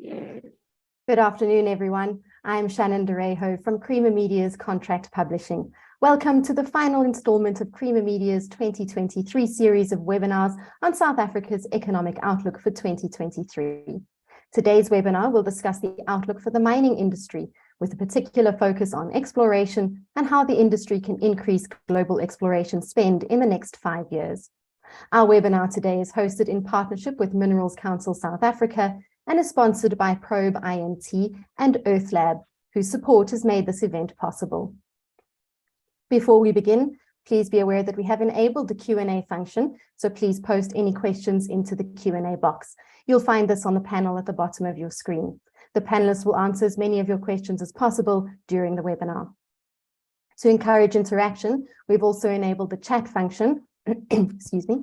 Good afternoon, everyone. I'm Shannon Derejo from Creamer Media's Contract Publishing. Welcome to the final installment of Creamer Media's 2023 series of webinars on South Africa's economic outlook for 2023. Today's webinar will discuss the outlook for the mining industry, with a particular focus on exploration and how the industry can increase global exploration spend in the next 5 years. Our webinar today is hosted in partnership with Minerals Council South Africa and is sponsored by Probe INT and EarthLab, whose support has made this event possible. Before we begin, please be aware that we have enabled the Q&A function, so please post any questions into the Q&A box. You'll find this on the panel at the bottom of your screen. The panelists will answer as many of your questions as possible during the webinar. To encourage interaction, we've also enabled the chat function, excuse me,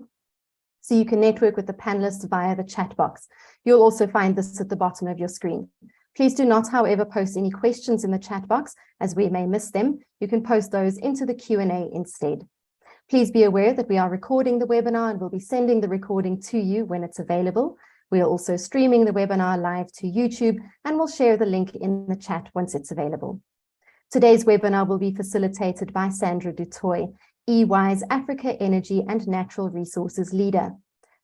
so you can network with the panelists via the chat box. You'll also find this at the bottom of your screen. Please do not, however, post any questions in the chat box, as we may miss them. You can post those into the Q&A instead. Please be aware that we are recording the webinar and we'll be sending the recording to you when it's available. We are also streaming the webinar live to YouTube, and we'll share the link in the chat once it's available. Today's webinar will be facilitated by Sandra du Toit, EY's Africa Energy and Natural Resources Leader.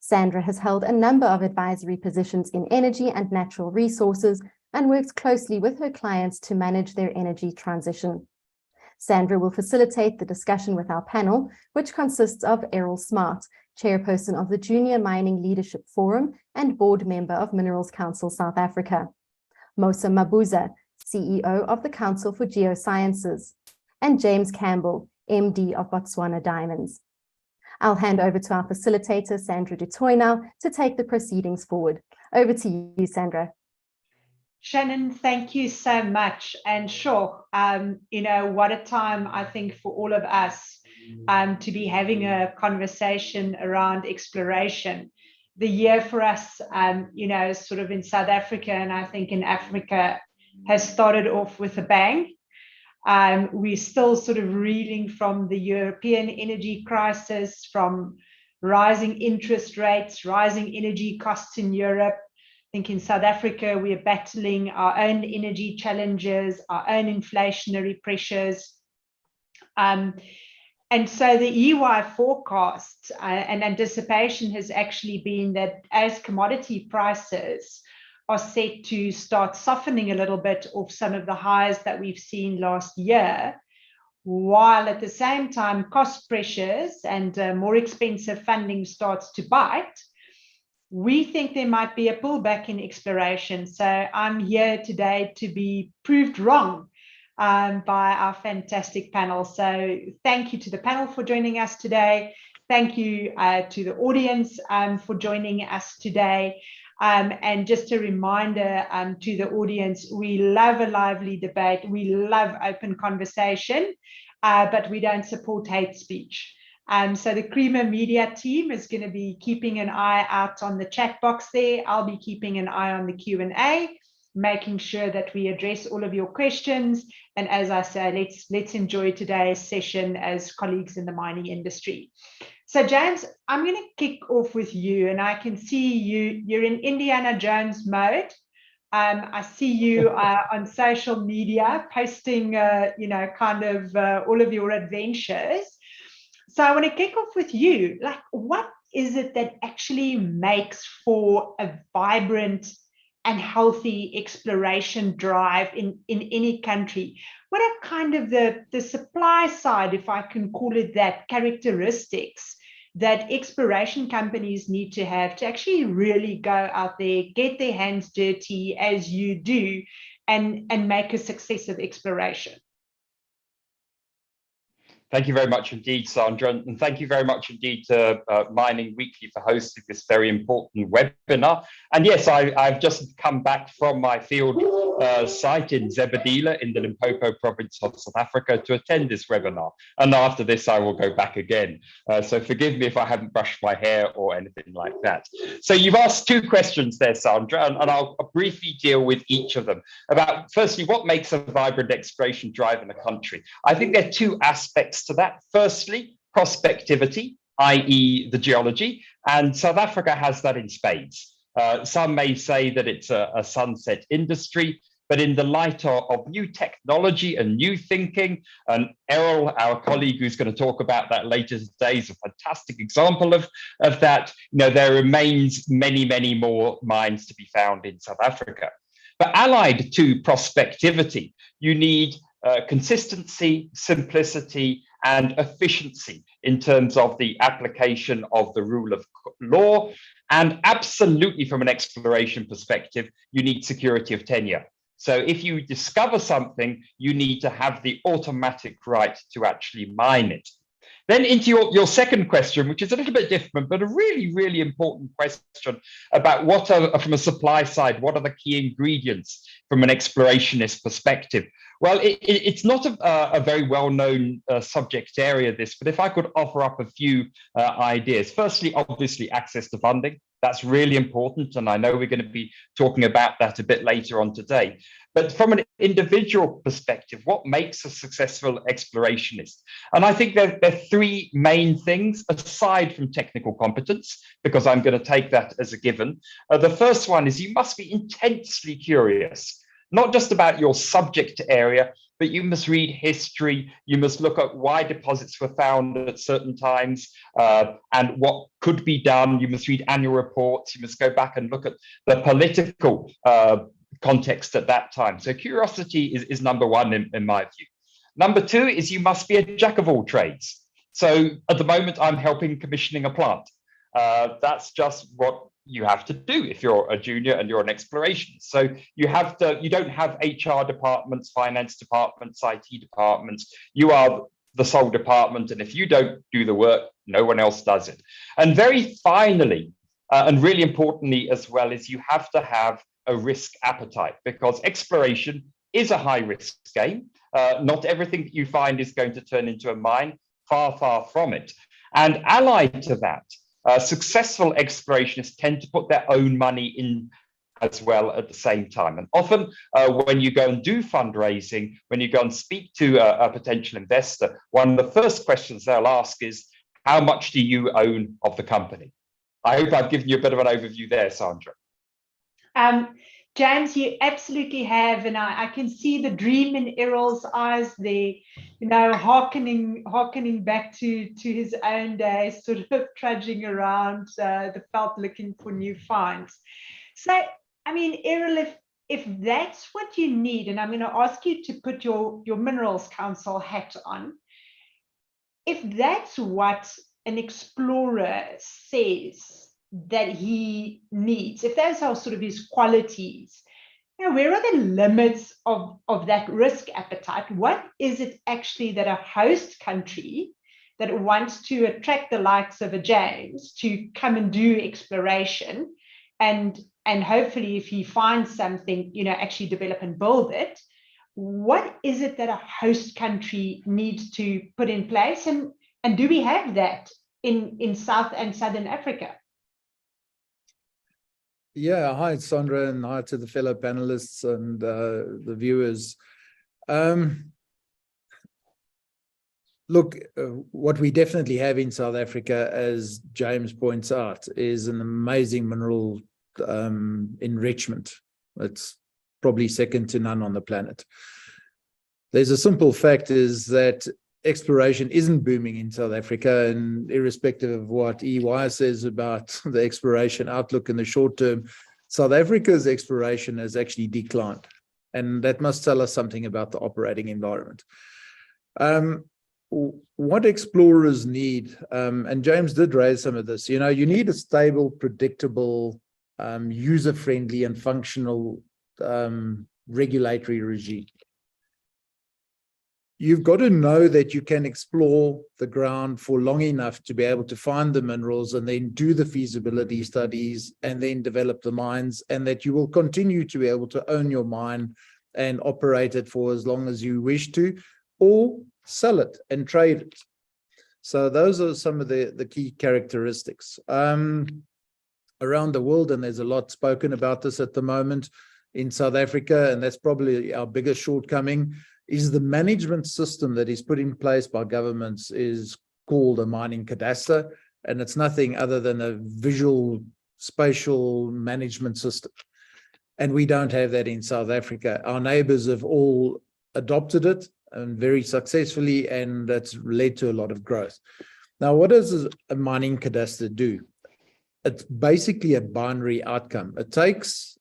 Sandra has held a number of advisory positions in energy and natural resources and works closely with her clients to manage their energy transition. Sandra will facilitate the discussion with our panel, which consists of Errol Smart, Chairperson of the Junior Mining Leadership Forum and Board Member of Minerals Council South Africa, Mosa Mabuza, CEO of the Council for Geosciences, and James Campbell, MD of Botswana Diamonds. I'll hand over to our facilitator, Sandra du Toit, now to take the proceedings forward. Over to you, Sandra. Shannon, thank you so much. And sure, what a time, I think, for all of us to be having a conversation around exploration. The year for us, sort of in South Africa, and I think in Africa, has started off with a bang. We're still sort of reeling from the European energy crisis, from rising interest rates, rising energy costs in Europe. I think in South Africa, we are battling our own energy challenges, our own inflationary pressures. And so the EY forecast and anticipation has actually been that as commodity prices are set to start softening a little bit off some of the highs that we've seen last year, while at the same time cost pressures and more expensive funding starts to bite, we think there might be a pullback in exploration. So I'm here today to be proved wrong by our fantastic panel. So thank you to the panel for joining us today. Thank you to the audience for joining us today. And just a reminder to the audience, we love a lively debate. We love open conversation, but we don't support hate speech. So the Creamer Media team is going to be keeping an eye out on the chat box there. I'll be keeping an eye on the Q&A, making sure that we address all of your questions. And as I say, let's enjoy today's session as colleagues in the mining industry. So James, I'm going to kick off with you, and I can see you're in Indiana Jones mode. I see you on social media posting, all of your adventures. So I want to kick off with you. Like, what is it that actually makes for a vibrant and healthy exploration drive in any country? What are kind of the supply side, if I can call it that, characteristics that exploration companies need to have to actually really go out there, get their hands dirty as you do, and make a success of exploration? Thank you very much indeed, Sandra, and thank you very much indeed to Mining Weekly for hosting this very important webinar. And yes, I've just come back from my field site in Zebedela in the Limpopo province of South Africa to attend this webinar. And after this, I will go back again. So forgive me if I haven't brushed my hair or anything like that. So you've asked two questions there, Sandra, and I'll briefly deal with each of them. About, firstly, what makes a vibrant exploration drive in a country? I think there are two aspects to that. Firstly, prospectivity, i.e. the geology, and South Africa has that in spades. Some may say that it's a sunset industry, but in the light of new technology and new thinking, and Errol, our colleague who's going to talk about that later today, is a fantastic example of that. There remains many, many more mines to be found in South Africa. But allied to prospectivity, you need consistency, simplicity, and efficiency in terms of the application of the rule of law. And absolutely, from an exploration perspective, you need security of tenure. So if you discover something, you need to have the automatic right to actually mine it. Then into your second question, which is a little bit different, but a really, really important question about what are, from a supply side, what are the key ingredients from an explorationist perspective? Well, it's not a very well-known subject area, this, but if I could offer up a few ideas. Firstly, obviously, access to funding. That's really important, and I know we're going to be talking about that a bit later on today. But from an individual perspective, what makes a successful explorationist? And I think there are three main things, aside from technical competence, because I'm going to take that as a given. The first one is you must be intensely curious, not just about your subject area, but you must read history. You must look at why deposits were found at certain times and what could be done. You must read annual reports. You must go back and look at the political context at that time. So curiosity is number one in my view. Number two is you must be a jack of all trades. So at the moment, I'm helping commissioning a plant. That's just what you have to do if you're a junior and you're an exploration. So you don't have HR departments, finance departments, IT departments. You are the sole department. And if you don't do the work, no one else does it. And very finally, and really importantly as well, is you have to have a risk appetite, because exploration is a high risk game. Not everything that you find is going to turn into a mine, far, far from it. And allied to that, successful explorationists tend to put their own money in as well at the same time. And often when you go and do fundraising, when you go and speak to a potential investor, one of the first questions they'll ask is, how much do you own of the company? I hope I've given you a bit of an overview there, Sandra. James, you absolutely have, and I can see the dream in Errol's eyes there, hearkening back to his own days, sort of trudging around the veld looking for new finds. So, I mean, Errol, if that's what you need, and I'm going to ask you to put your Minerals Council hat on, if that's what an explorer says that he needs, if those are sort of his qualities, where are the limits of that risk appetite? What is it actually that a host country that wants to attract the likes of a James to come and do exploration, and hopefully if he finds something, actually develop and build it, what is it that a host country needs to put in place? And do we have that in South and Southern Africa? Yeah, hi, Sandra, and hi to the fellow panelists and the viewers. Look, what we definitely have in South Africa, as James points out, is an amazing mineral enrichment. It's probably second to none on the planet. There's a simple fact is that exploration isn't booming in South Africa, and irrespective of what EY says about the exploration outlook in the short term, South Africa's exploration has actually declined, and that must tell us something about the operating environment. What explorers need, and James did raise some of this, you need a stable, predictable, user-friendly and functional regulatory regime. You've got to know that you can explore the ground for long enough to be able to find the minerals and then do the feasibility studies and then develop the mines, and that you will continue to be able to own your mine and operate it for as long as you wish to, or sell it and trade it. So those are some of the key characteristics. Around the world, and there's a lot spoken about this at the moment in South Africa, and that's probably our biggest shortcoming, is the management system that is put in place by governments is called a mining cadastre, and it's nothing other than a visual spatial management system. And we don't have that in South Africa. Our neighbors have all adopted it and very successfully, and that's led to a lot of growth. Now, what does a mining cadastre do? It's basically a binary outcome. It takes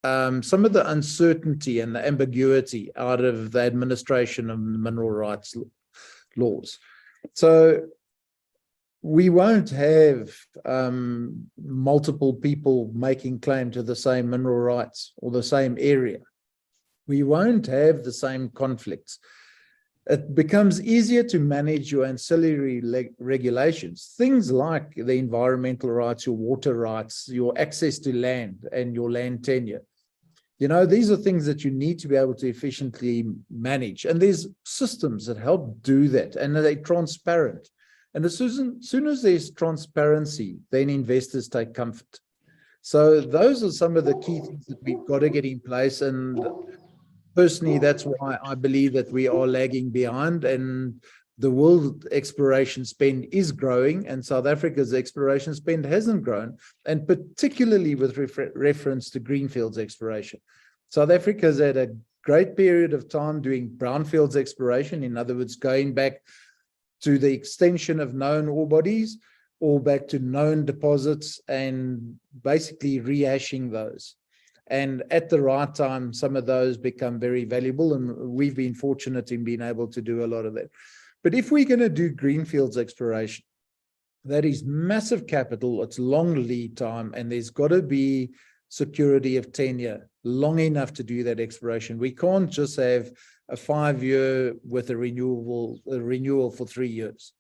some of the uncertainty and the ambiguity out of the administration of mineral rights laws. So we won't have multiple people making claim to the same mineral rights or the same area. We won't have the same conflicts. It becomes easier to manage your ancillary regulations, things like the environmental rights, your water rights, your access to land and your land tenure. You know, these are things that you need to be able to efficiently manage. And there's systems that help do that, and they're transparent. And as soon as there's transparency, then investors take comfort. So those are some of the key things that we've got to get in place. And personally, that's why I believe that we are lagging behind, and the world exploration spend is growing, and South Africa's exploration spend hasn't grown, and particularly with reference to greenfields exploration. South Africa's had a great period of time doing brownfields exploration, in other words, going back to the extension of known ore bodies or back to known deposits and basically rehashing those. And at the right time, some of those become very valuable, and we've been fortunate in being able to do a lot of that. But if we're going to do greenfields exploration, that is massive capital, it's long lead time, and there's got to be security of tenure long enough to do that exploration. We can't just have a 5-year with a renewal for 3 years.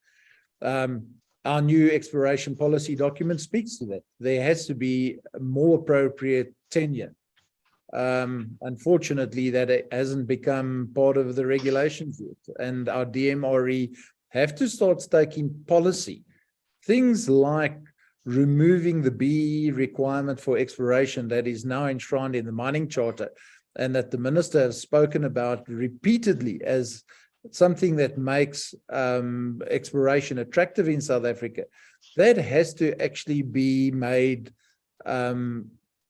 Our new exploration policy document speaks to that. There has to be a more appropriate tenure. Unfortunately, that hasn't become part of the regulations yet, and our DMRE have to start taking policy. Things like removing the BE requirement for exploration that is now enshrined in the mining charter, and that the minister has spoken about repeatedly as something that makes exploration attractive in South Africa. That has to actually be made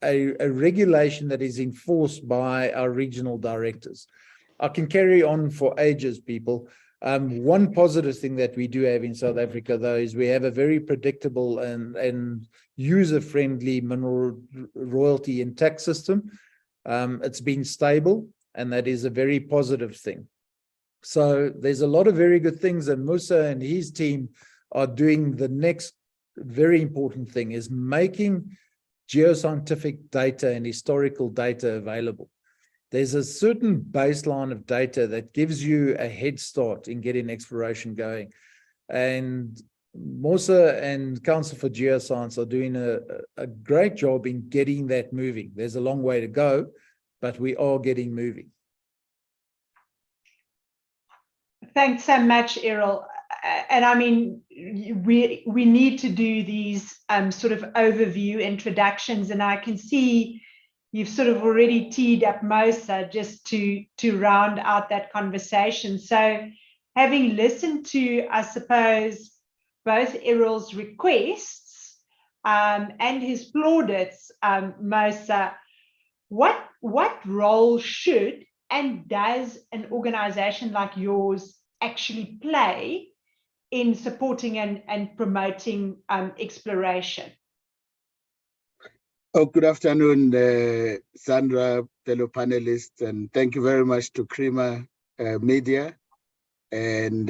a regulation that is enforced by our regional directors. I can carry on for ages, people. One positive thing that we do have in South Africa, though, is we have a very predictable and user-friendly mineral royalty and tax system. It's been stable, and that is a very positive thing. So there's a lot of very good things, and Musa and his team are doing the next very important thing, is making geoscientific data and historical data available. There's a certain baseline of data that gives you a head start in getting exploration going. And Musa and Council for Geoscience are doing a great job in getting that moving. There's a long way to go, but we are getting moving. Thanks so much, Errol. And I mean, we need to do these sort of overview introductions, and I can see you've sort of already teed up Musa just to round out that conversation. So having listened to, I suppose, both Errol's requests and his plaudits, Musa, what role should and does an organization like yours actually play in supporting and promoting exploration? Oh, good afternoon, Sandra, fellow panelists, and thank you very much to Creamer Media, and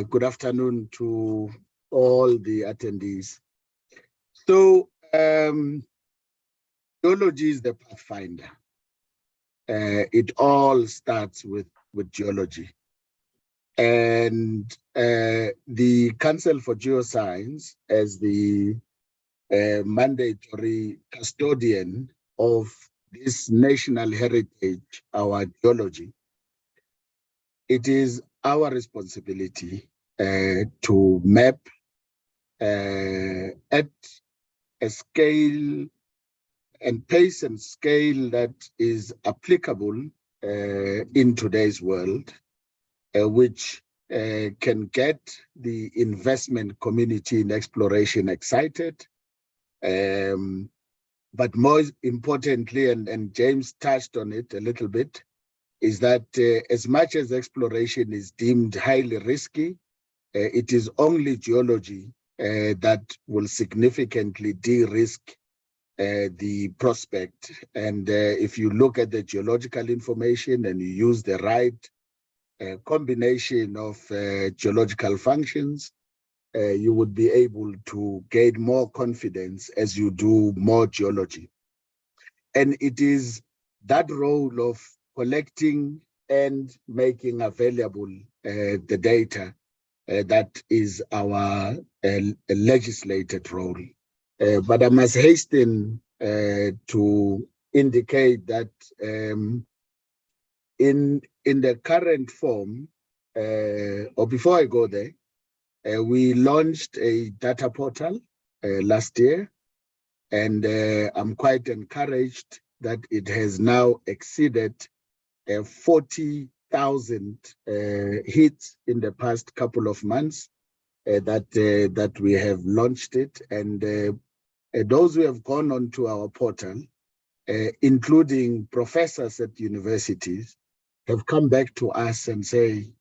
good afternoon to all the attendees. So, geology is the pathfinder. It all starts with geology. And the Council for Geoscience, as the mandatory custodian of this national heritage, our geology, it is our responsibility to map at a scale and pace and scale that is applicable in today's world, which can get the investment community in exploration excited, But more importantly, and James touched on it a little bit, is that as much as exploration is deemed highly risky, it is only geology that will significantly de-risk the prospect. And if you look at the geological information and you use the right combination of geological functions, you would be able to gain more confidence as you do more geology. And it is that role of collecting and making available the data that is our legislated role. But I must hasten to indicate that in the current form, or before I go there, we launched a data portal last year, and I'm quite encouraged that it has now exceeded 40,000 hits in the past couple of months that we have launched it. And those who have gone onto our portal, including professors at universities, have come back to us and say,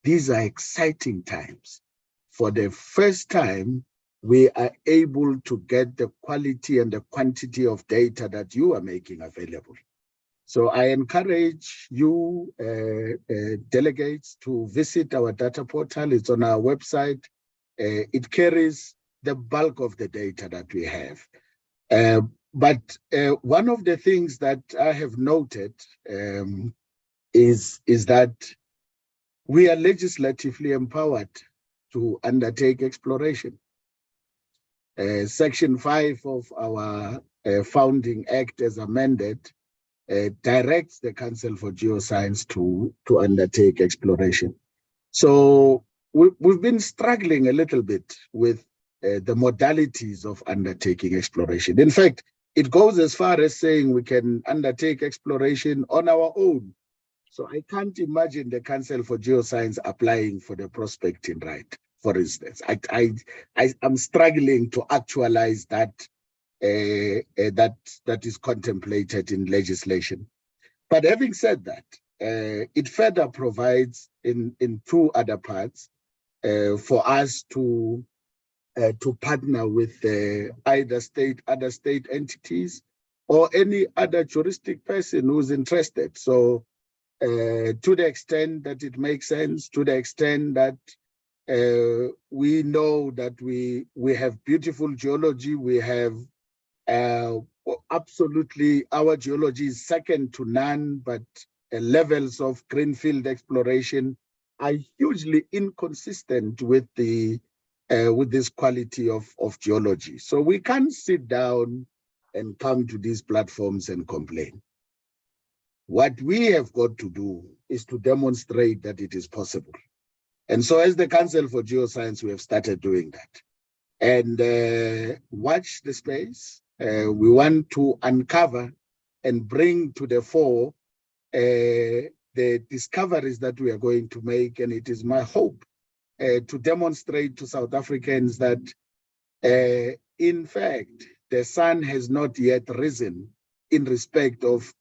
these are exciting times. For the first time, we are able to get the quality and the quantity of data that you are making available. So I encourage you, delegates, to visit our data portal. It's on our website. It carries the bulk of the data that we have. But one of the things that I have noted is that we are legislatively empowered to undertake exploration. Section 5 of our founding act, as amended, directs the Council for Geoscience to undertake exploration. So we've been struggling a little bit with the modalities of undertaking exploration. In fact, it goes as far as saying we can undertake exploration on our own. So I can't imagine the Council for Geoscience applying for the prospecting right, for instance. I'm struggling to actualize that that is contemplated in legislation. But having said that, it further provides in two other parts for us to partner with either other state entities or any other juristic person who's interested. So to the extent that it makes sense, to the extent that we know that we have beautiful geology, we have absolutely, our geology is second to none, but levels of greenfield exploration are hugely inconsistent with this quality of geology. So we can't sit down and come to these platforms and complain. What we have got to do is to demonstrate that it is possible. And so as the Council for Geoscience, we have started doing that. And watch the space. We want to uncover and bring to the fore the discoveries that we are going to make. And it is my hope to demonstrate to South Africans that, in fact, the sun has not yet risen in respect of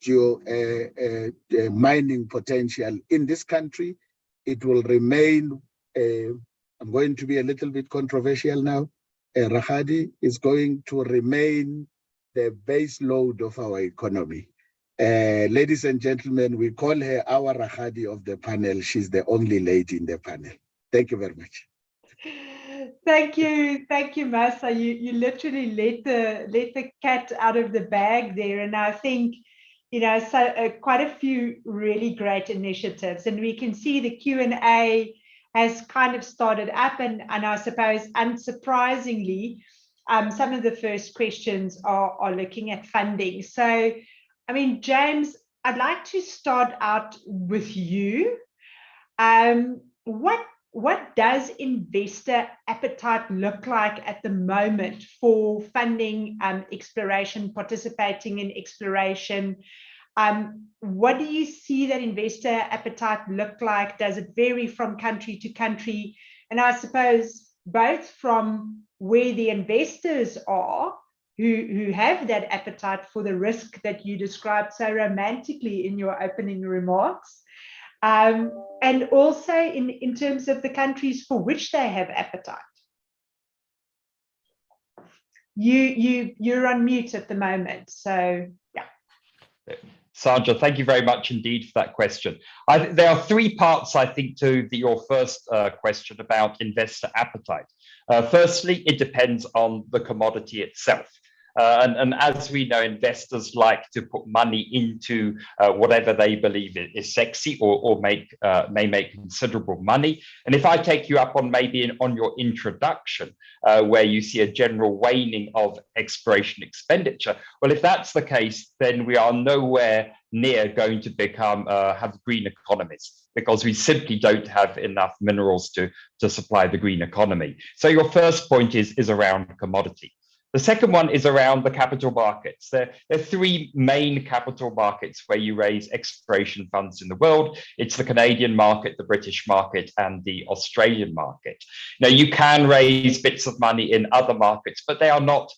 mining potential in this country. It will remain, I'm going to be a little bit controversial now, Rakhadi is going to remain the base load of our economy. Ladies and gentlemen, we call her our Rakhadi of the panel. She's the only lady in the panel. Thank you very much. Thank you, Masa. You literally let the cat out of the bag there, and I think, you know, so quite a few really great initiatives, and we can see the Q&A has kind of started up, and I suppose unsurprisingly, some of the first questions are looking at funding. So, I mean, James, I'd like to start out with you. What does investor appetite look like at the moment for funding exploration, participating in exploration? What do you see that investor appetite look like? Does it vary from country to country? And I suppose both from where the investors are, who have that appetite for the risk that you described so romantically in your opening remarks. And also in terms of the countries for which they have appetite. You're on mute at the moment, so yeah. Sandra, thank you very much indeed for that question. There are three parts, I think, to your first question about investor appetite. Firstly, it depends on the commodity itself. And as we know, investors like to put money into whatever they believe is sexy or may make considerable money. And if I take you up on maybe on your introduction, where you see a general waning of exploration expenditure, well, if that's the case, then we are nowhere near going to become have green economies, because we simply don't have enough minerals to supply the green economy. So your first point is around commodity. The second one is around the capital markets. There are three main capital markets where you raise exploration funds in the world. It's the Canadian market, the British market, and the Australian market. Now, you can raise bits of money in other markets, but they are not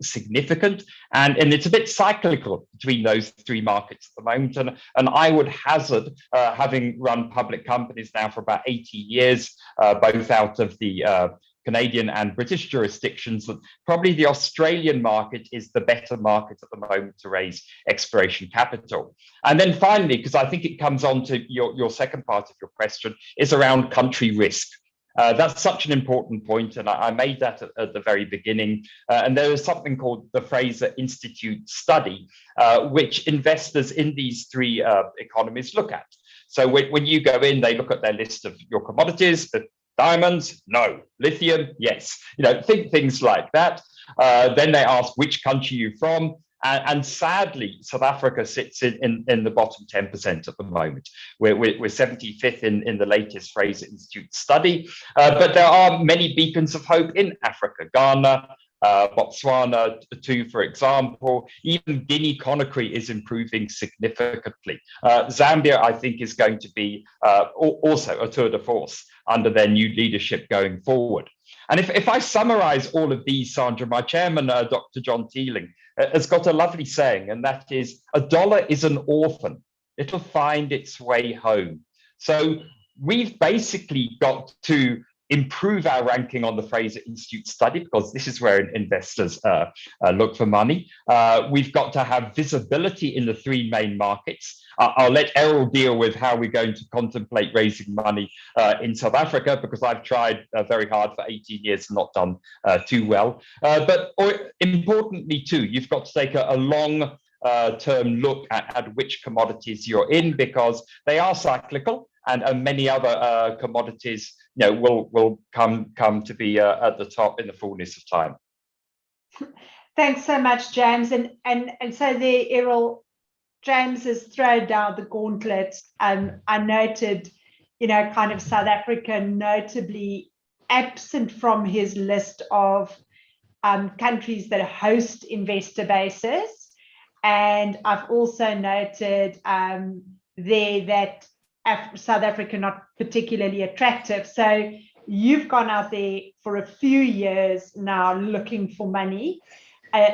significant. And it's a bit cyclical between those three markets at the moment. And I would hazard, having run public companies now for about 80 years, both out of the Canadian and British jurisdictions, that probably the Australian market is the better market at the moment to raise exploration capital. And then finally, because I think it comes on to your second part of your question, is around country risk. That's such an important point, and I made that at the very beginning. And there is something called the Fraser Institute study, which investors in these three economies look at. So when you go in, they look at their list of your commodities. Diamonds, no. Lithium, yes. Things like that. Then they ask which country you're from. And sadly, South Africa sits in the bottom 10% at the moment. We're 75th in the latest Fraser Institute study. But there are many beacons of hope in Africa. Ghana, Botswana too, for example. Even Guinea-Conakry is improving significantly. Zambia, I think, is going to be also a tour de force under their new leadership going forward. And if I summarize all of these, Sandra, my chairman, Dr. John Teeling, has got a lovely saying, and that is, a dollar is an orphan. It'll find its way home. So we've basically got to improve our ranking on the Fraser Institute study, because this is where investors look for money. We've got to have visibility in the three main markets. I'll let Errol deal with how we're going to contemplate raising money in South Africa, because I've tried very hard for 18 years and not done too well. But importantly too, you've got to take a long term look at which commodities you're in, because they are cyclical, and many other commodities will come to be at the top in the fullness of time. Thanks so much, James. And so there, Errol, James has thrown down the gauntlet. I noted, kind of South Africa notably absent from his list of countries that host investor bases. And I've also noted there that South Africa not particularly attractive. So you've gone out there for a few years now looking for money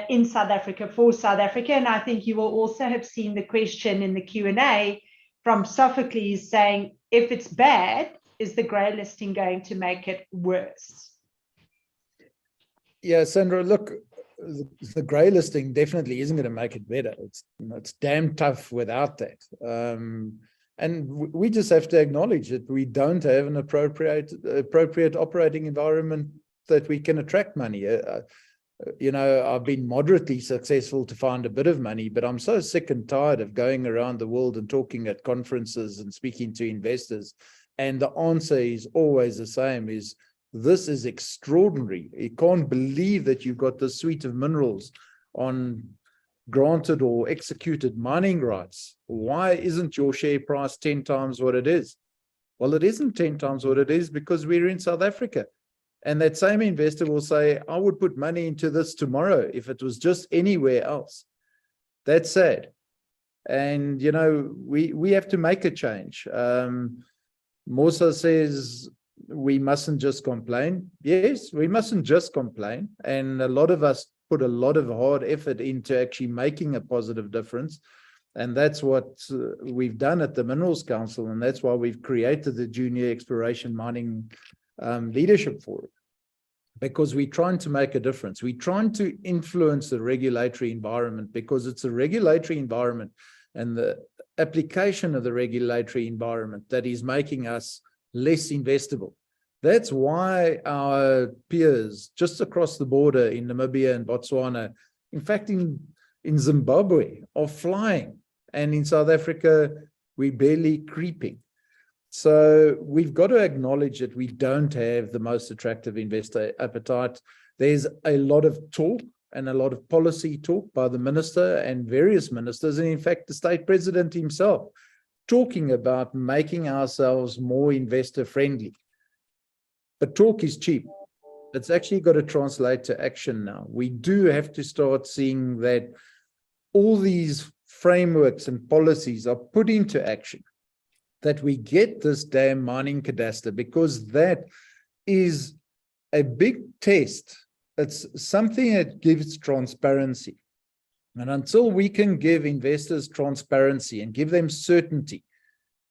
in South Africa for South Africa. And I think you will also have seen the question in the Q&A from Sophocles saying, if it's bad, is the grey listing going to make it worse? Yeah, Sandra, look, the grey listing definitely isn't going to make it better. It's damn tough without that. And we just have to acknowledge that we don't have an appropriate operating environment that we can attract money. I've been moderately successful to find a bit of money, but I'm so sick and tired of going around the world and talking at conferences and speaking to investors. And the answer is always the same, is this is extraordinary. You can't believe that you've got this suite of minerals on granted or executed mining rights. Why isn't your share price 10 times what it is? Well, it isn't 10 times what it is because we're in South Africa. And that same investor will say, I would put money into this tomorrow if it was just anywhere else. That's sad. And, we have to make a change. Musa says we mustn't just complain. Yes, we mustn't just complain. And a lot of us put a lot of hard effort into actually making a positive difference. And that's what we've done at the Minerals Council. And that's why we've created the Junior Exploration Mining Leadership Forum, because we're trying to make a difference. We're trying to influence the regulatory environment, because it's a regulatory environment and the application of the regulatory environment that is making us less investable. That's why our peers just across the border in Namibia and Botswana, in fact, in Zimbabwe, are flying. And in South Africa, we're barely creeping. So we've got to acknowledge that we don't have the most attractive investor appetite. There's a lot of talk and a lot of policy talk by the minister and various ministers, and in fact, the state president himself, talking about making ourselves more investor friendly. But talk is cheap. It's actually got to translate to action now. We do have to start seeing that all these frameworks and policies are put into action, that we get this damn mining cadastre, because that is a big test. It's something that gives transparency. And until we can give investors transparency and give them certainty,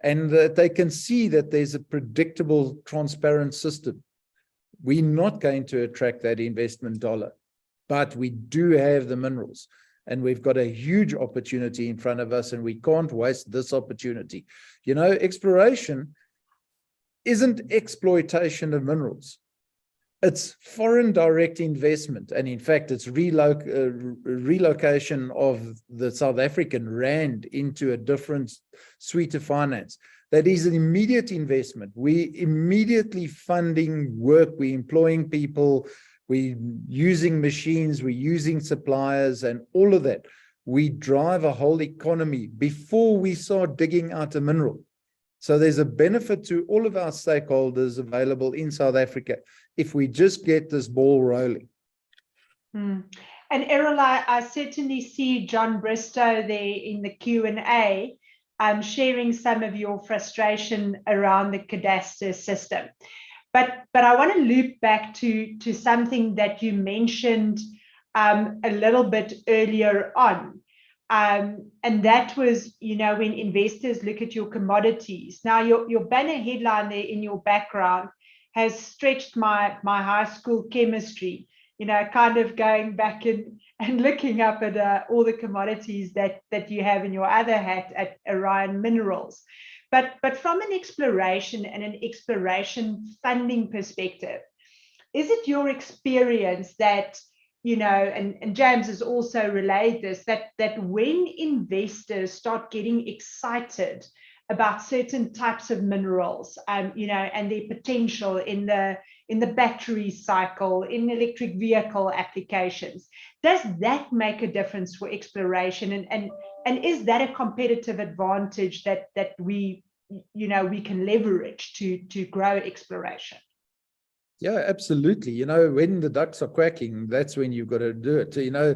and that they can see that there's a predictable, transparent system, we're not going to attract that investment dollar. But we do have the minerals, and we've got a huge opportunity in front of us, and we can't waste this opportunity. You know, exploration isn't exploitation of minerals. It's foreign direct investment. And in fact, it's relocation of the South African rand into a different suite of finance. That is an immediate investment. We immediately funding work, we're employing people, we're using machines, we're using suppliers, and all of that. We drive a whole economy before we start digging out a mineral. So there's a benefit to all of our stakeholders available in South Africa if we just get this ball rolling. And Errol, I certainly see John Bristow there in the Q&A sharing some of your frustration around the cadastre system. But I want to loop back to something that you mentioned a little bit earlier on. And that was, you know, when investors look at your commodities. Now, your banner headline there in your background has stretched my high school chemistry, you know, kind of going back and looking up at all the commodities that you have in your other hat at Orion Minerals. But from an exploration and an exploration funding perspective, is it your experience that, you know, and James has also relayed this, that when investors start getting excited about certain types of minerals, you know, and their potential in the battery cycle, in electric vehicle applications, does that make a difference for exploration? And is that a competitive advantage that we, you know, we can leverage to grow exploration? Yeah, absolutely. You know, when the ducks are quacking, that's when you've got to do it. You know,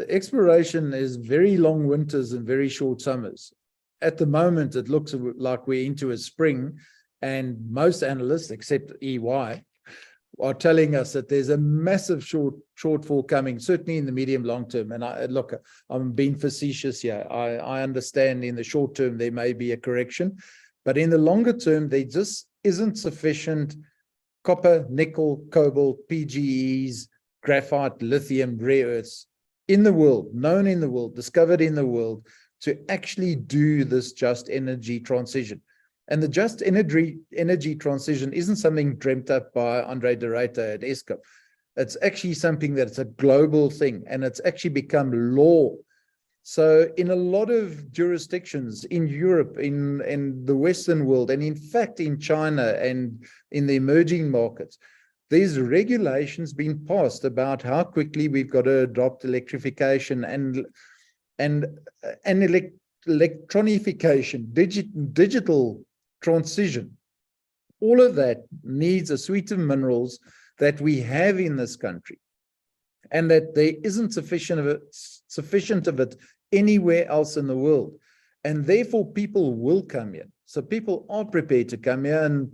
exploration is very long winters and very short summers. At the moment, it looks like we're into a spring, and most analysts, except EY, are telling us that there's a massive shortfall coming, certainly in the medium long term. And I'm being facetious here. I understand in the short term there may be a correction, but in the longer term, there just isn't sufficient copper, nickel, cobalt, PGEs, graphite, lithium, rare earths in the world, known in the world, discovered in the world, to actually do this just energy transition. And the just energy transition isn't something dreamt up by Andre de Ruyter at Eskom. It's actually something that's a global thing, and it's actually become law. So in a lot of jurisdictions in Europe, in the Western world, and in fact in China and in the emerging markets, there's regulations being passed about how quickly we've got to adopt electrification and electronification, digital transition. All of that needs a suite of minerals that we have in this country, and that there isn't sufficient of it anywhere else in the world. And therefore people will come in. So people are prepared to come here. And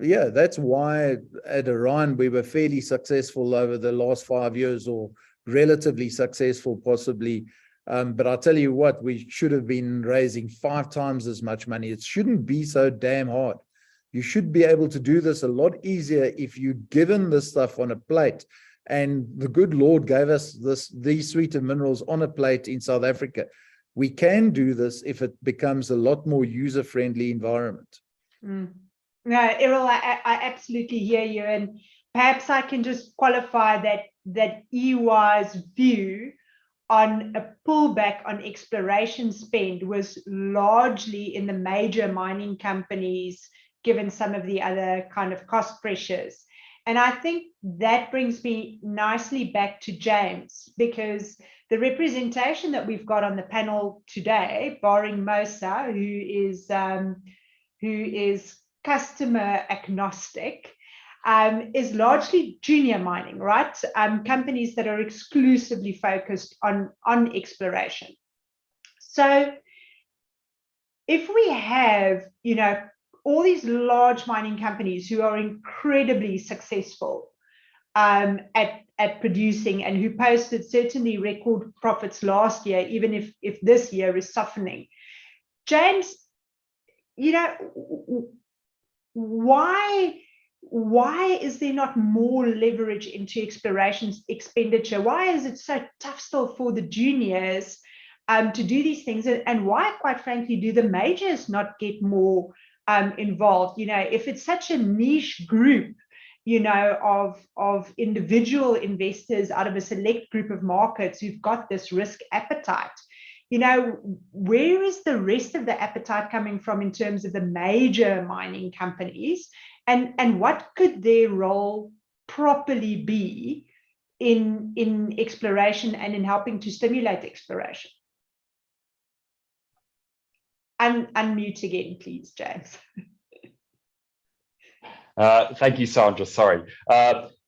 yeah, that's why at Orion we were fairly successful over the last 5 years, or relatively successful, possibly. But I'll tell you what, we should have been raising 5 times as much money. It shouldn't be so damn hard. You should be able to do this a lot easier if you'd given this stuff on a plate. And the good Lord gave us these suite of minerals on a plate in South Africa. We can do this if it becomes a lot more user-friendly environment. No, Errol, I absolutely hear you. And perhaps I can just qualify that EY's view on a pullback on exploration spend was largely in the major mining companies, given some of the other kind of cost pressures. And I think that brings me nicely back to James, because the representation that we've got on the panel today, barring Mosa, who is customer agnostic, is largely junior mining, right? Companies that are exclusively focused on exploration. So if we have, all these large mining companies who are incredibly successful at producing, and who posted certainly record profits last year, even if this year is softening, James, why is there not more leverage into exploration expenditure? Why is it so tough still for the juniors to do these things? And why, quite frankly, do the majors not get more involved? If it's such a niche group, of individual investors out of a select group of markets who've got this risk appetite, where is the rest of the appetite coming from in terms of the major mining companies? And what could their role properly be in exploration and in helping to stimulate exploration? Unmute again, please, James. Thank you, Sandra. Sorry.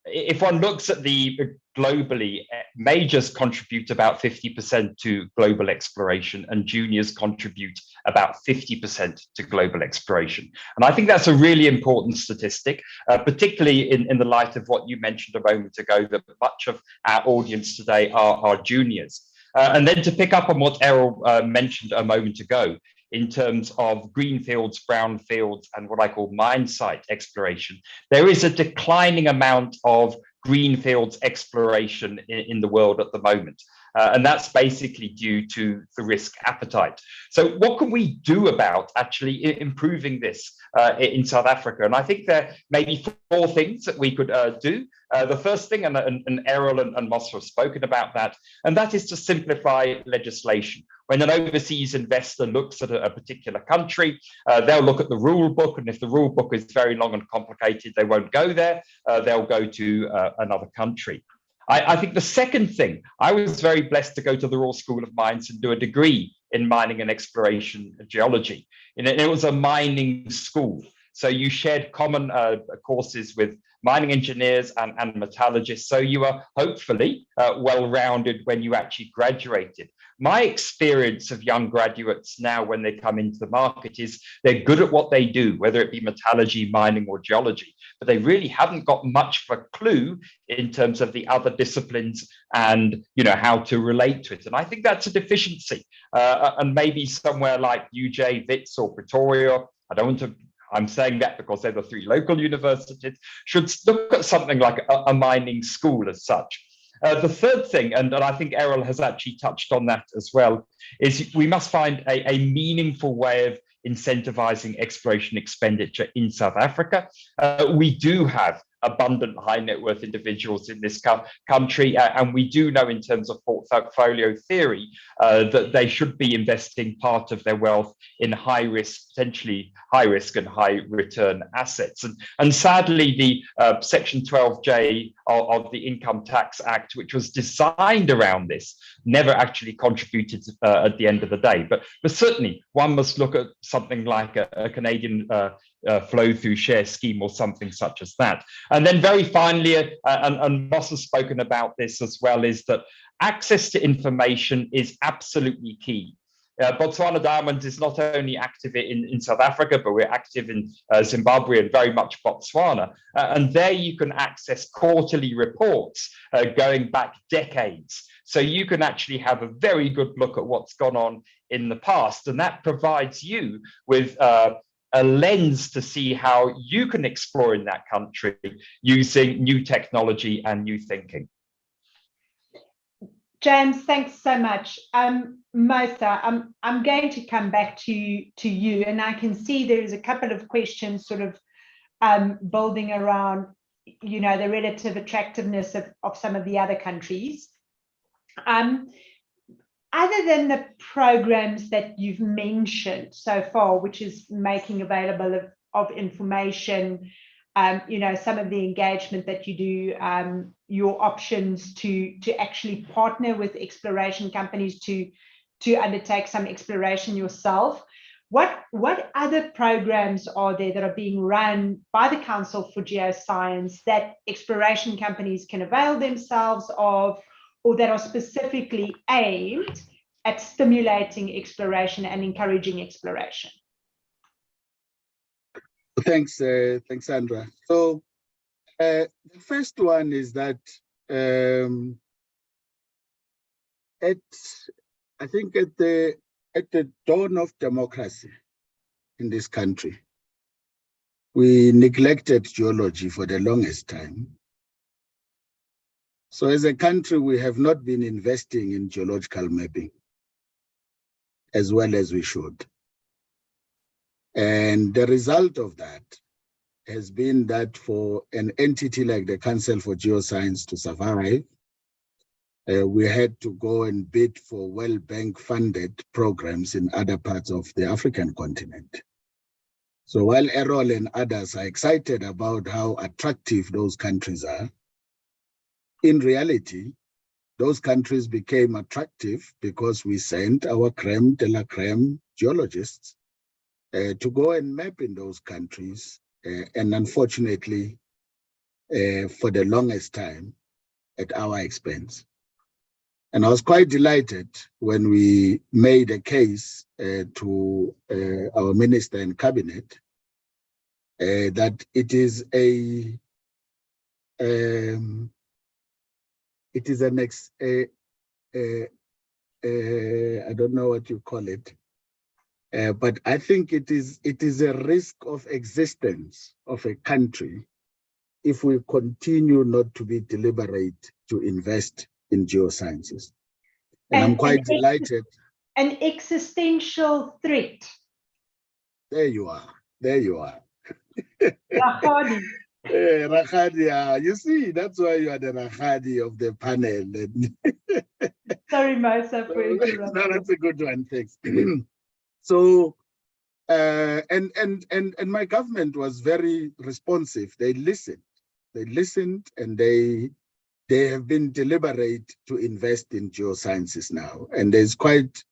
If one looks at the globally, majors contribute about 50% to global exploration, and juniors contribute about 50% to global exploration. And I think that's a really important statistic, particularly in the light of what you mentioned a moment ago, that much of our audience today are juniors. And then to pick up on what Errol mentioned a moment ago, in terms of greenfields, brownfields, and what I call mine site exploration, there is a declining amount of greenfields exploration in the world at the moment. And that's basically due to the risk appetite. So what can we do about actually improving this in South Africa? And I think there may be 4 things that we could do. The first thing, and Errol and Moss have spoken about that, and that is to simplify legislation. When an overseas investor looks at a particular country, they'll look at the rule book, and if the rule book is very long and complicated, they won't go there. They'll go to another country. I think the second thing, I was very blessed to go to the Royal School of Mines and do a degree in mining and exploration geology. And it was a mining school. So you shared common courses with mining engineers and metallurgists. So you are hopefully well-rounded when you actually graduated. My experience of young graduates now when they come into the market is they're good at what they do, whether it be metallurgy, mining, or geology, but they really haven't got much of a clue in terms of the other disciplines and how to relate to it. And I think that's a deficiency. And maybe somewhere like UJ, Wits, or Pretoria, I'm saying that because they're the 3 local universities, should look at something like a mining school as such. The third thing, and I think Errol has actually touched on that as well, is we must find a meaningful way of incentivizing exploration expenditure in South Africa. We do have abundant high net worth individuals in this country, and we do know in terms of portfolio theory that they should be investing part of their wealth in high risk, potentially high risk and high return assets. And sadly, the Section 12J of the Income Tax Act, which was designed around this, never actually contributed at the end of the day. But certainly one must look at something like a Canadian flow through share scheme or something such as that. And then very finally, and Moss has spoken about this as well, is that access to information is absolutely key. Botswana Diamonds is not only active in South Africa, but we're active in Zimbabwe and very much Botswana. And there you can access quarterly reports going back decades. So you can actually have a very good look at what's gone on in the past. And that provides you with a lens to see how you can explore in that country using new technology and new thinking. James, thanks so much. Mosa, I'm going to come back to you, and I can see there's a couple of questions sort of building around, the relative attractiveness of some of the other countries. Other than the programs that you've mentioned so far, which is making available of information, some of the engagement that you do, your options to actually partner with exploration companies to undertake some exploration yourself. What other programs are there that are being run by the Council for Geoscience that exploration companies can avail themselves of, or that are specifically aimed at stimulating exploration and encouraging exploration? Thanks, Sandra. So the first one is that I think at the dawn of democracy in this country, we neglected geology for the longest time. So as a country, we have not been investing in geological mapping as well as we should. And the result of that has been that for an entity like the Council for Geoscience to survive, we had to go and bid for World Bank funded programs in other parts of the African continent. So while Errol and others are excited about how attractive those countries are, in reality, those countries became attractive because we sent our creme de la creme geologists to go and map in those countries, and unfortunately, for the longest time, at our expense. And I was quite delighted when we made a case to our minister and cabinet that it is I don't know what you call it, but I think it is a risk of existence of a country if we continue not to be deliberate to invest in geosciences. And I'm quite delighted. An existential threat. There you are. There you are. Rakhadi. Rakhadi, you see, that's why you are the Rakhadi of the panel. Sorry, Mosa, for interrupting. No, that's a good one. Thanks. So, and my government was very responsive. They listened, and they have been deliberate to invest in geosciences now. And there's quite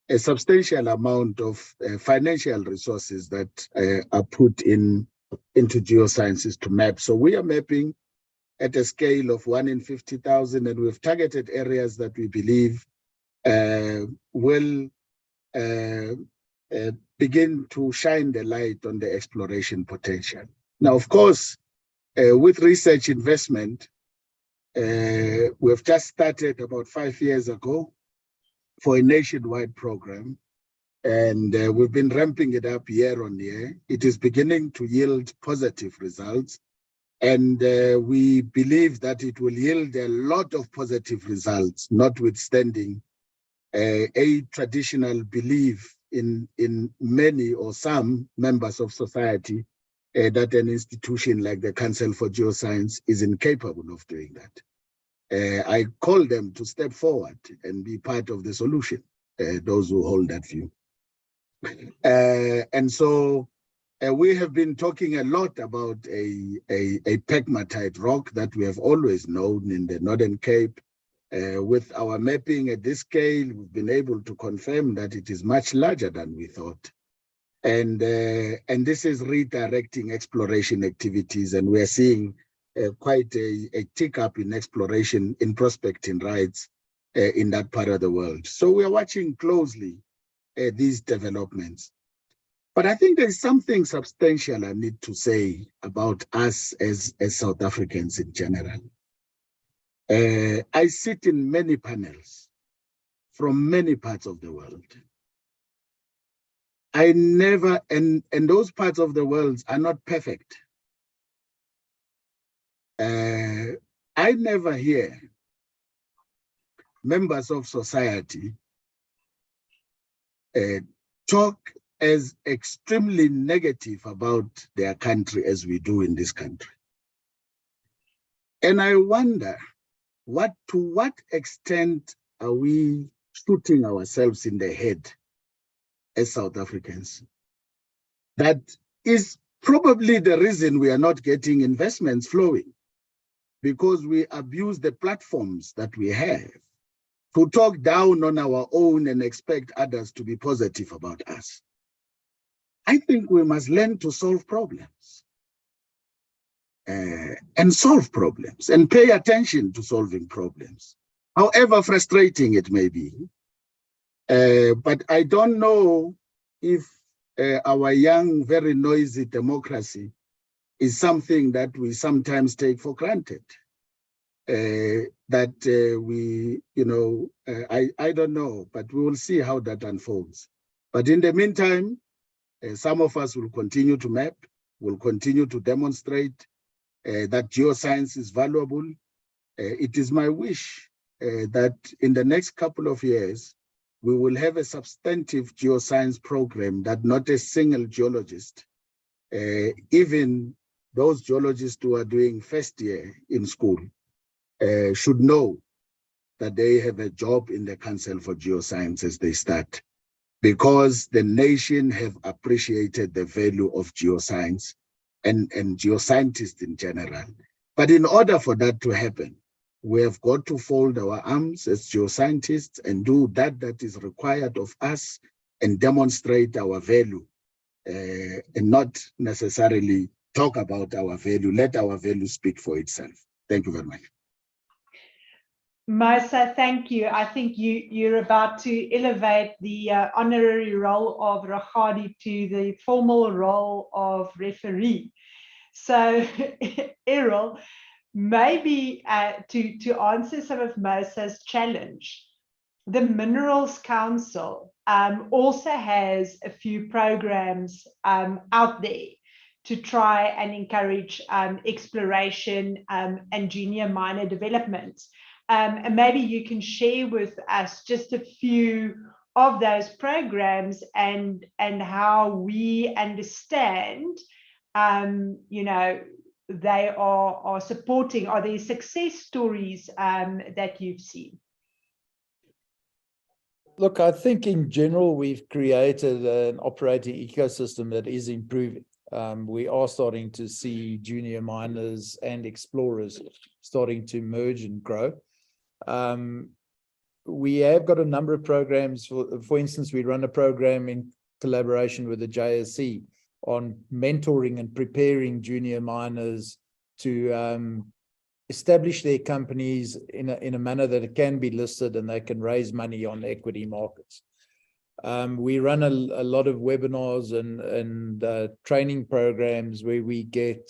a substantial amount of financial resources that are put into geosciences to map. So we are mapping at a scale of 1 in 50,000, and we've targeted areas that we believe will begin to shine the light on the exploration potential. Now, of course, with research investment, we've just started about 5 years ago for a nationwide program, and we've been ramping it up year on year. It is beginning to yield positive results, and we believe that it will yield a lot of positive results, notwithstanding a traditional belief in many or some members of society that an institution like the Council for Geoscience is incapable of doing that. I call them to step forward and be part of the solution, those who hold that view. And so we have been talking a lot about a pegmatite rock that we have always known in the Northern Cape. With our mapping at this scale, we've been able to confirm that it is much larger than we thought. And this is redirecting exploration activities, and we're seeing quite a tick up in exploration, in prospecting rights in that part of the world. So we're watching closely these developments. But I think there's something substantial I need to say about us as South Africans in general. I sit in many panels from many parts of the world. I never, and those parts of the world are not perfect. I never hear members of society talk as extremely negative about their country as we do in this country. And I wonder, to what extent are we shooting ourselves in the head as South Africans? That is probably the reason we are not getting investments flowing, because we abuse the platforms that we have to talk down on our own and expect others to be positive about us. I think we must learn to solve problems and solve problems and pay attention to solving problems, however frustrating it may be. But I don't know if our young, very noisy democracy is something that we sometimes take for granted. I don't know, but we will see how that unfolds. But in the meantime, some of us will continue to map, will continue to demonstrate that geoscience is valuable. It is my wish that in the next couple of years, we will have a substantive geoscience program that not a single geologist, even those geologists who are doing first year in school, should know that they have a job in the Council for Geoscience as they start, because the nation have appreciated the value of geoscience and geoscientists in general. But in order for that to happen, we have got to fold our arms as geoscientists and do that is required of us and demonstrate our value, and not necessarily talk about our value. Let our value speak for itself. Thank you very much. Mosa, thank you. I think you're about to elevate the honorary role of Raghadi to the formal role of referee. So, Errol, maybe to answer some of Mosa's challenge, the Minerals Council also has a few programs out there to try and encourage exploration and junior miner development. And maybe you can share with us just a few of those programs and how we understand, they are supporting. Are there success stories that you've seen? Look, I think in general, we've created an operating ecosystem that is improving. We are starting to see junior miners and explorers starting to merge and grow. We have got a number of programs. For instance, we run a program in collaboration with the JSC on mentoring and preparing junior miners to establish their companies in a manner that it can be listed and they can raise money on equity markets. We run a lot of webinars and training programs where we get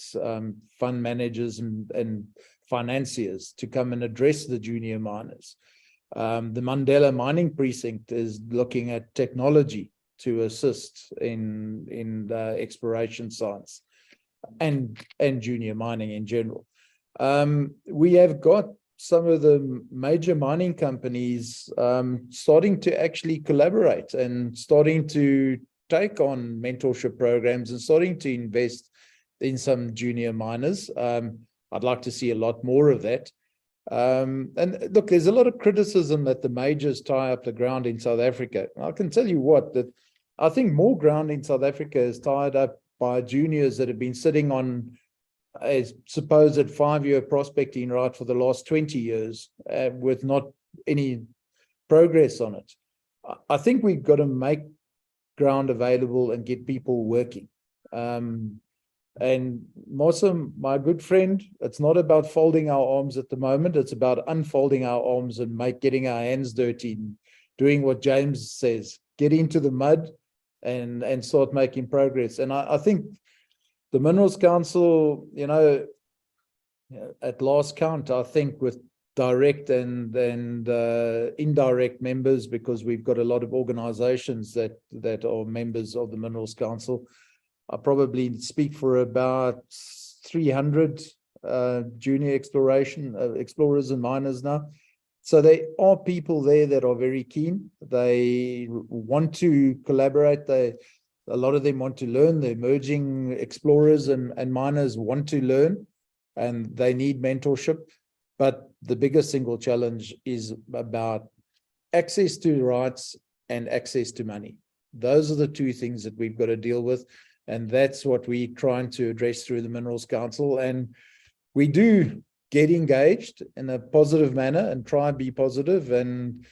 fund managers and financiers to come and address the junior miners. The Mandela Mining Precinct is looking at technology to assist in exploration science and junior mining in general. We have got some of the major mining companies starting to actually collaborate and starting to take on mentorship programs and starting to invest in some junior miners. I'd like to see a lot more of that. And look, there's a lot of criticism that the majors tie up the ground in South Africa. I can tell you what, that I think more ground in South Africa is tied up by juniors that have been sitting on a supposed 5-year prospecting right for the last 20 years with not any progress on it. I think we've got to make ground available and get people working. And Mosa, my good friend, it's not about folding our arms at the moment. It's about unfolding our arms and getting our hands dirty, and doing what James says, get into the mud and start making progress. And I think the Minerals Council, at last count, I think with direct and indirect members, because we've got a lot of organizations that are members of the Minerals Council, I probably speak for about 300 junior explorers and miners now. So there are people there that are very keen. They want to collaborate. A lot of them want to learn. The emerging explorers and miners want to learn, and they need mentorship. But the biggest single challenge is about access to rights and access to money. Those are the two things that we've got to deal with. And that's what we're trying to address through the Minerals Council. And we do get engaged in a positive manner and try and be positive. And,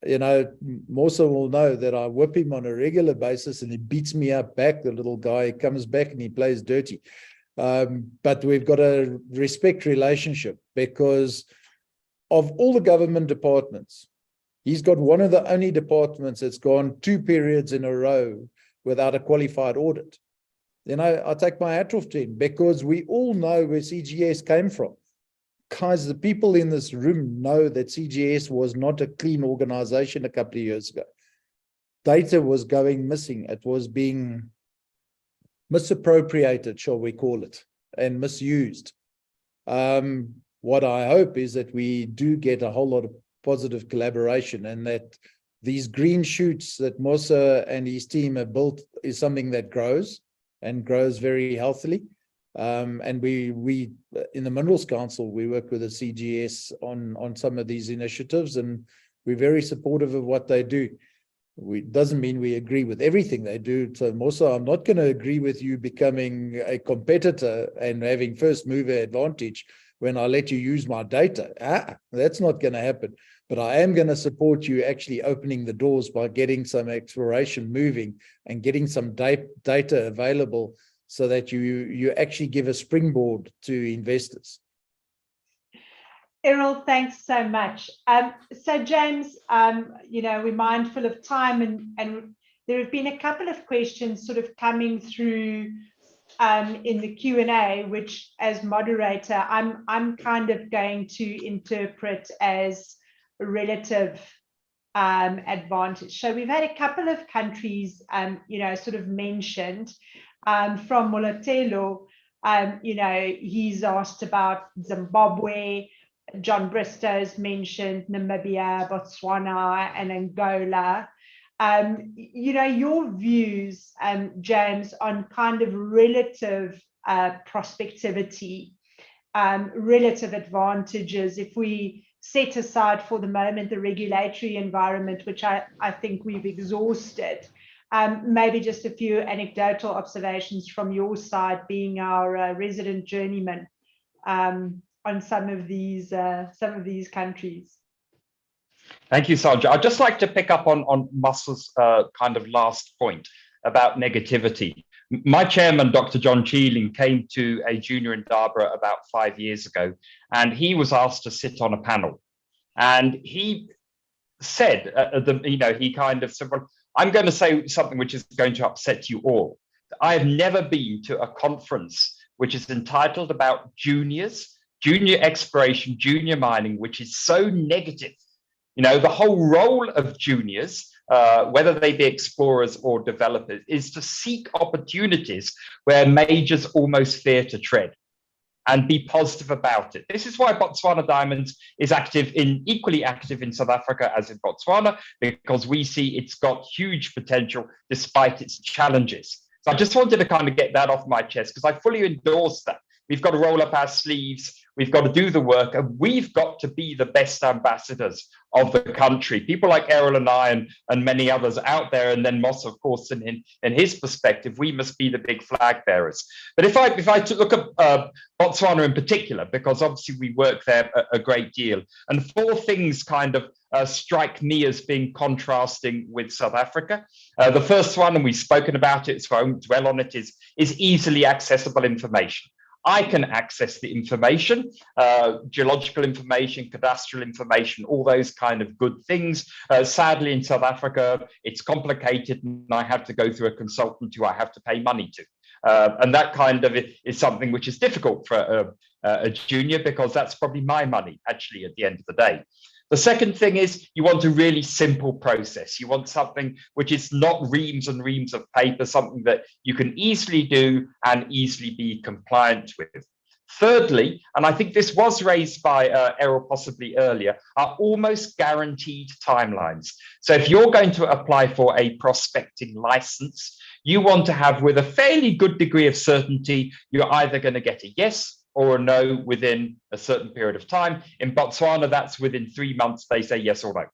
Mosa will know that I whip him on a regular basis and he beats me up back. The little guy comes back and he plays dirty. But we've got a respect relationship, because of all the government departments, he's got one of the only departments that's gone 2 periods in a row without a qualified audit. I take my hat off to him, because we all know where CGS came from. Guys, the people in this room know that CGS was not a clean organization a couple of years ago. Data was going missing. It was being misappropriated, shall we call it, and misused. What I hope is that we do get a whole lot of positive collaboration, and that these green shoots that Mosa and his team have built is something that grows and grows very healthily. And we in the Minerals Council, we work with the CGS on some of these initiatives, and we're very supportive of what they do. Doesn't mean we agree with everything they do. So Mosa, I'm not going to agree with you becoming a competitor and having first mover advantage when I let you use my data. That's not going to happen. But I am going to support you actually opening the doors by getting some exploration moving and getting some data available, so that you actually give a springboard to investors. Errol, thanks so much. So James, we're mindful of time, and there have been a couple of questions sort of coming through in the Q&A, which as moderator, I'm kind of going to interpret as a relative advantage. So we've had a couple of countries, sort of mentioned. From Molotelo, he's asked about Zimbabwe. John Bristow's mentioned Namibia, Botswana, and Angola. Your views, James, on kind of relative prospectivity, relative advantages, if we set aside for the moment the regulatory environment, which I think we've exhausted. Maybe just a few anecdotal observations from your side, being our resident journeyman, on some of these countries. Thank you, Sandra. I'd just like to pick up on Musa's kind of last point about negativity. My chairman, Dr. John Cheeling, came to a junior in Indaba about 5 years ago, and he was asked to sit on a panel. And he said, he kind of said, well, I'm going to say something which is going to upset you all. I have never been to a conference which is entitled about juniors, junior exploration, junior mining, which is so negative. The whole role of juniors, whether they be explorers or developers, is to seek opportunities where majors almost fear to tread, and be positive about it. This is why Botswana Diamonds is equally active in South Africa as in Botswana, because we see it's got huge potential despite its challenges. So I just wanted to kind of get that off my chest, because I fully endorse that. We've got to roll up our sleeves, we've got to do the work, and we've got to be the best ambassadors of the country. People like Errol and I and many others out there, and then Moss, of course, in his perspective, we must be the big flag bearers. But if I look at Botswana in particular, because obviously we work there a great deal, and 4 things kind of strike me as being contrasting with South Africa. The first one, and we've spoken about it, so I won't dwell on it, is easily accessible information. I can access the information, geological information, cadastral information, all those kind of good things. Sadly, in South Africa, it's complicated and I have to go through a consultant who I have to pay money to. And that kind of is something which is difficult for a junior, because that's probably my money, actually, at the end of the day. The second thing is you want a really simple process. You want something which is not reams and reams of paper, something that you can easily do and easily be compliant with. Thirdly, and I think this was raised by Errol possibly earlier, are almost guaranteed timelines. So if you're going to apply for a prospecting license, you want to have, with a fairly good degree of certainty, you're either going to get a yes or a no within a certain period of time. In Botswana, that's within 3 months, they say yes or no.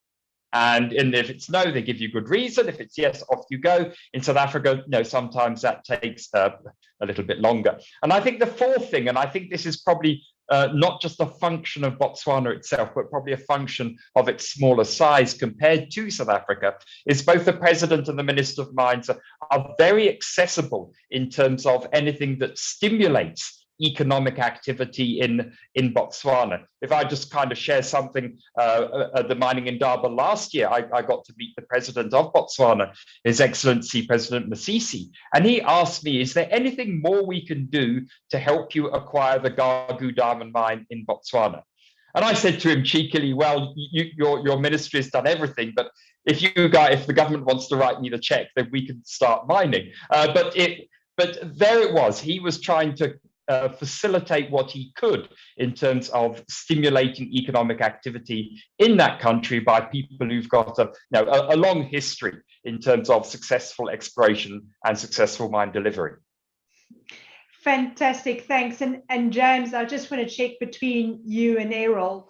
And if it's no, they give you good reason. If it's yes, off you go. In South Africa, no, sometimes that takes a little bit longer. And I think the fourth thing, and I think this is probably not just a function of Botswana itself, but probably a function of its smaller size compared to South Africa, is both the President and the Minister of Mines are very accessible in terms of anything that stimulates economic activity in Botswana. If I just kind of share something, at the Mining Indaba last year, I got to meet the President of Botswana, His Excellency President Masisi, and he asked me, is there anything more we can do to help you acquire the Gagu diamond mine in Botswana? And I said to him cheekily, well, your ministry has done everything, but if the government wants to write me the check, then we can start mining. But there it was. He was trying to facilitate what he could in terms of stimulating economic activity in that country by people who've got a long history in terms of successful exploration and successful mine delivery. Fantastic, thanks. And James, I just want to check between you and Errol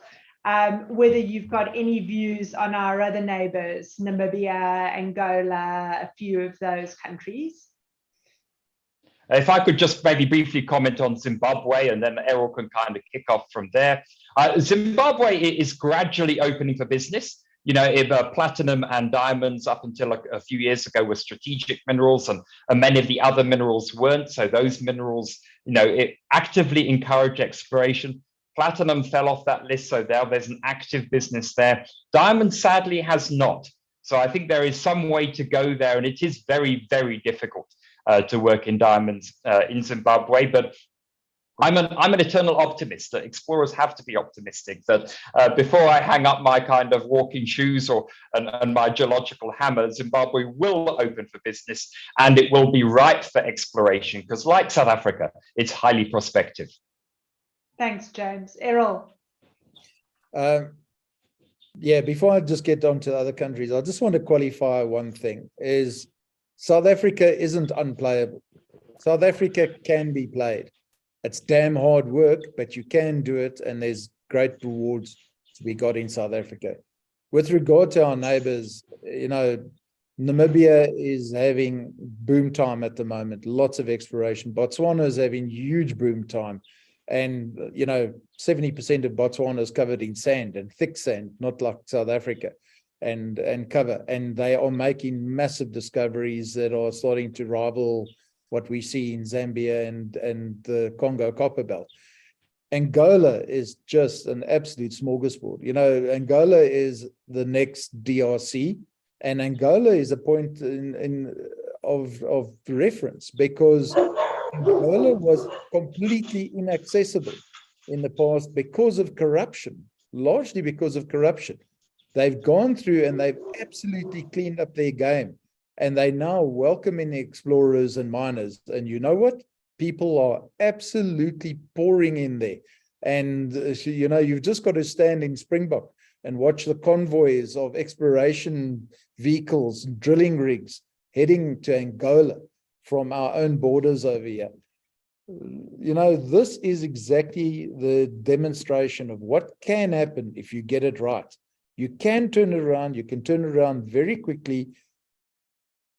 whether you've got any views on our other neighbors, Namibia, Angola, a few of those countries. If I could just maybe briefly comment on Zimbabwe, and then Errol can kind of kick off from there. Zimbabwe is gradually opening for business. You know, if platinum and diamonds up until a few years ago were strategic minerals, and many of the other minerals weren't. So those minerals, it actively encouraged exploration. Platinum fell off that list, so there's an active business there. Diamond sadly has not. So I think there is some way to go there, and it is very, very difficult to work in diamonds in Zimbabwe. But I'm an eternal optimist. That explorers have to be optimistic. That before I hang up my kind of walking shoes and my geological hammer, Zimbabwe will open for business, and it will be ripe for exploration, because like South Africa, it's highly prospective. Thanks, James. Errol. Yeah, before I just get on to other countries, I just want to qualify one thing, is South Africa isn't unplayable. South Africa can be played. It's damn hard work, but you can do it, and there's great rewards to be got in South Africa. With regard to our neighbors, Namibia is having boom time at the moment, lots of exploration. Botswana is having huge boom time. And, 70% of Botswana is covered in sand, and thick sand, not like South Africa, and cover. And they are making massive discoveries that are starting to rival what we see in Zambia and the Congo Copper Belt. Angola is just an absolute smorgasbord. Angola is the next DRC, and Angola is a point of reference, because Angola was completely inaccessible in the past because of corruption, largely because of corruption. They've gone through and they've absolutely cleaned up their game, and they now welcoming explorers and miners. And you know what? People are absolutely pouring in there. And, you've just got to stand in Springbok and watch the convoys of exploration vehicles, drilling rigs heading to Angola from our own borders over here. This is exactly the demonstration of what can happen if you get it right. You can turn it around. You can turn it around very quickly,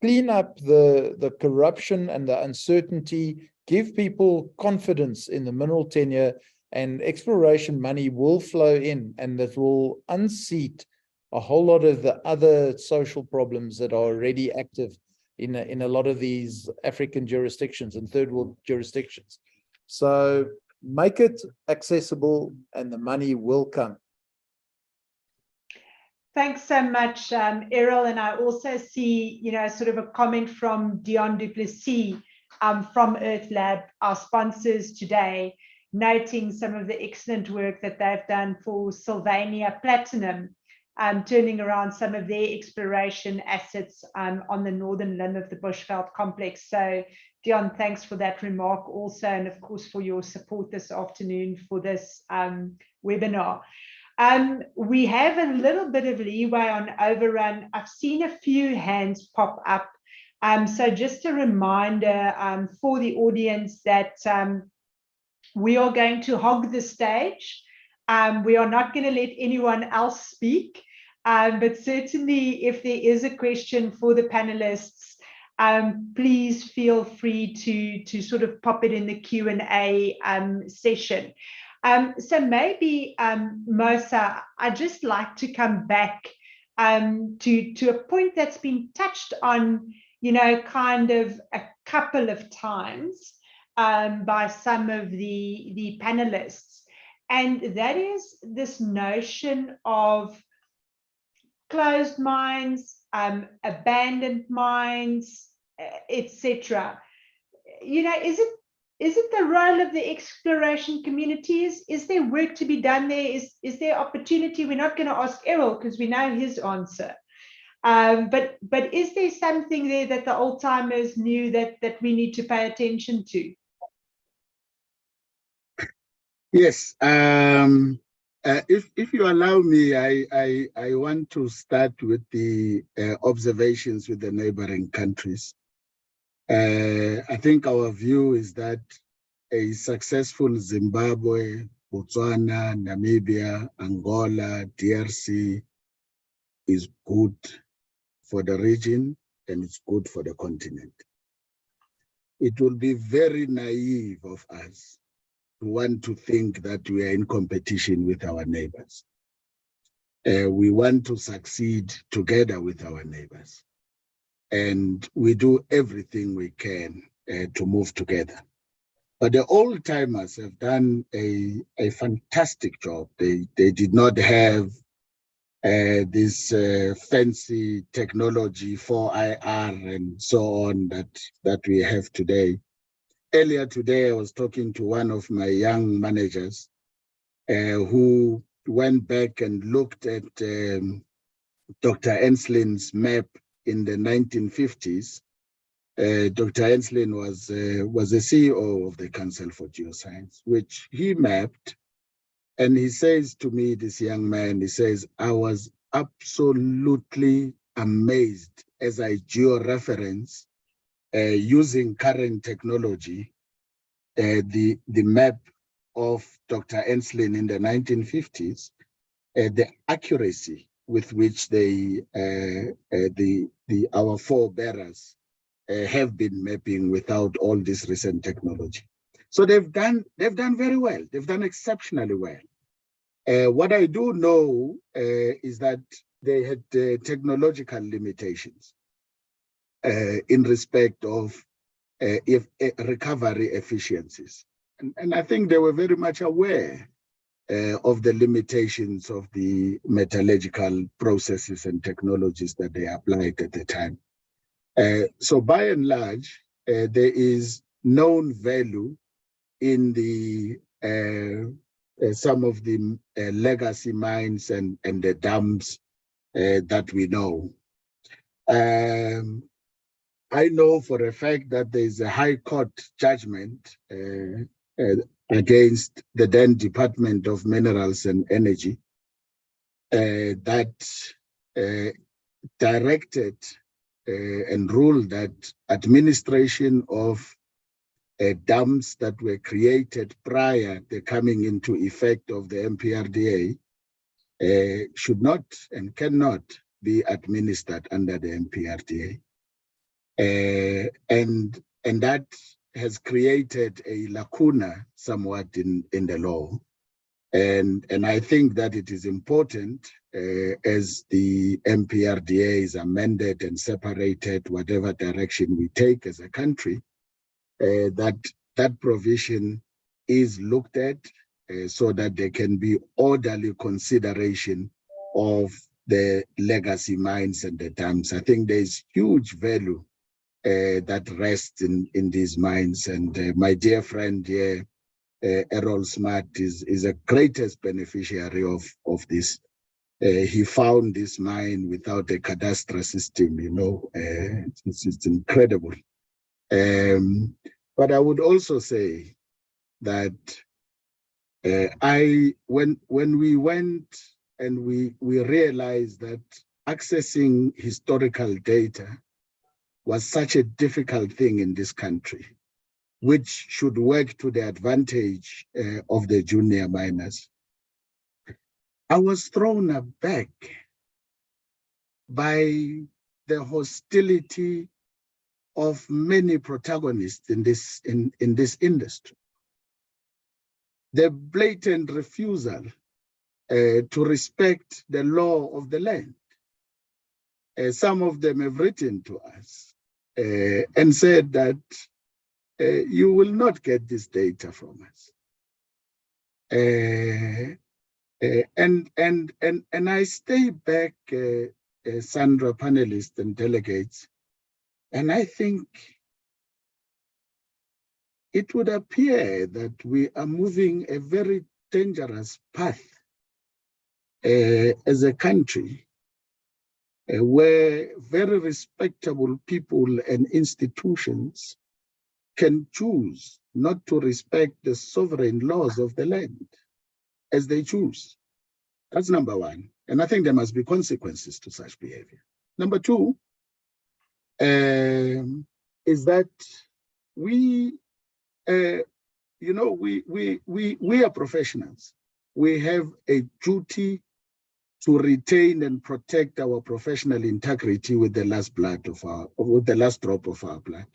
clean up the corruption and the uncertainty, give people confidence in the mineral tenure, and exploration money will flow in, and that will unseat a whole lot of the other social problems that are already active in a lot of these African jurisdictions and third world jurisdictions. So make it accessible and the money will come. Thanks so much, Errol. And I also see, sort of a comment from Dion Duplessis from Earth Lab, our sponsors today, noting some of the excellent work that they've done for Sylvania Platinum, turning around some of their exploration assets on the northern limb of the Bushveld complex. So, Dion, thanks for that remark also, and of course for your support this afternoon for this webinar. We have a little bit of leeway on overrun. I've seen a few hands pop up. So just a reminder for the audience that we are going to hog the stage. We are not going to let anyone else speak, but certainly if there is a question for the panelists, please feel free to sort of pop it in the Q&A session. So maybe, Mosa, I'd just like to come back to a point that's been touched on, kind of a couple of times by some of the panelists. And that is this notion of closed mines, abandoned mines, etc. Is it the role of the exploration communities? Is there work to be done there? Is there opportunity? We're not going to ask Errol because we know his answer. But is there something there that the old timers knew that we need to pay attention to? Yes. If you allow me, I want to start with the observations with the neighboring countries. I think our view is that a successful Zimbabwe, Botswana, Namibia, Angola, DRC is good for the region and it's good for the continent. It will be very naive of us to want to think that we are in competition with our neighbors. We want to succeed together with our neighbors. And we do everything we can to move together. But the old timers have done a fantastic job. They did not have this fancy technology for IR and so on that we have today. Earlier today, I was talking to one of my young managers who went back and looked at Dr. Enslin's map in the 1950s. Dr. Enslin was the CEO of the Council for Geoscience, which he mapped. And he says to me, this young man, he says, I was absolutely amazed as I georeference using current technology, the map of Dr. Enslin in the 1950s, the accuracy with which our forebearers have been mapping without all this recent technology. So they've done very well. They've done exceptionally well. What I do know is that they had technological limitations in respect of recovery efficiencies. And I think they were very much aware of the limitations of the metallurgical processes and technologies that they applied at the time. So by and large, there is known value in the some of the legacy mines and the dams that we know. I know for a fact that there is a High Court judgment against the then Department of Minerals and Energy that directed and ruled that administration of dams that were created prior to the coming into effect of the MPRDA should not and cannot be administered under the MPRDA. And that has created a lacuna somewhat in the law. And I think that it is important as the MPRDA is amended and separated, whatever direction we take as a country, that provision is looked at so that there can be orderly consideration of the legacy mines and the dams. I think there's huge value that rests in these mines. And my dear friend here, Errol Smart, is the greatest beneficiary of this. He found this mine without a cadastral system, you know. It's incredible. But I would also say that when we went and we realized that accessing historical data was such a difficult thing in this country, which should work to the advantage of the junior miners, I was thrown aback by the hostility of many protagonists in this industry. The blatant refusal to respect the law of the land. Some of them have written to us and said that you will not get this data from us. And I stay back, Sandra, panelists and delegates, and I think it would appear that we are moving a very dangerous path as a country where very respectable people and institutions can choose not to respect the sovereign laws of the land as they choose. That's number one. And I think there must be consequences to such behavior. Number two is that we are professionals. We have a duty to retain and protect our professional integrity with the last drop of our blood.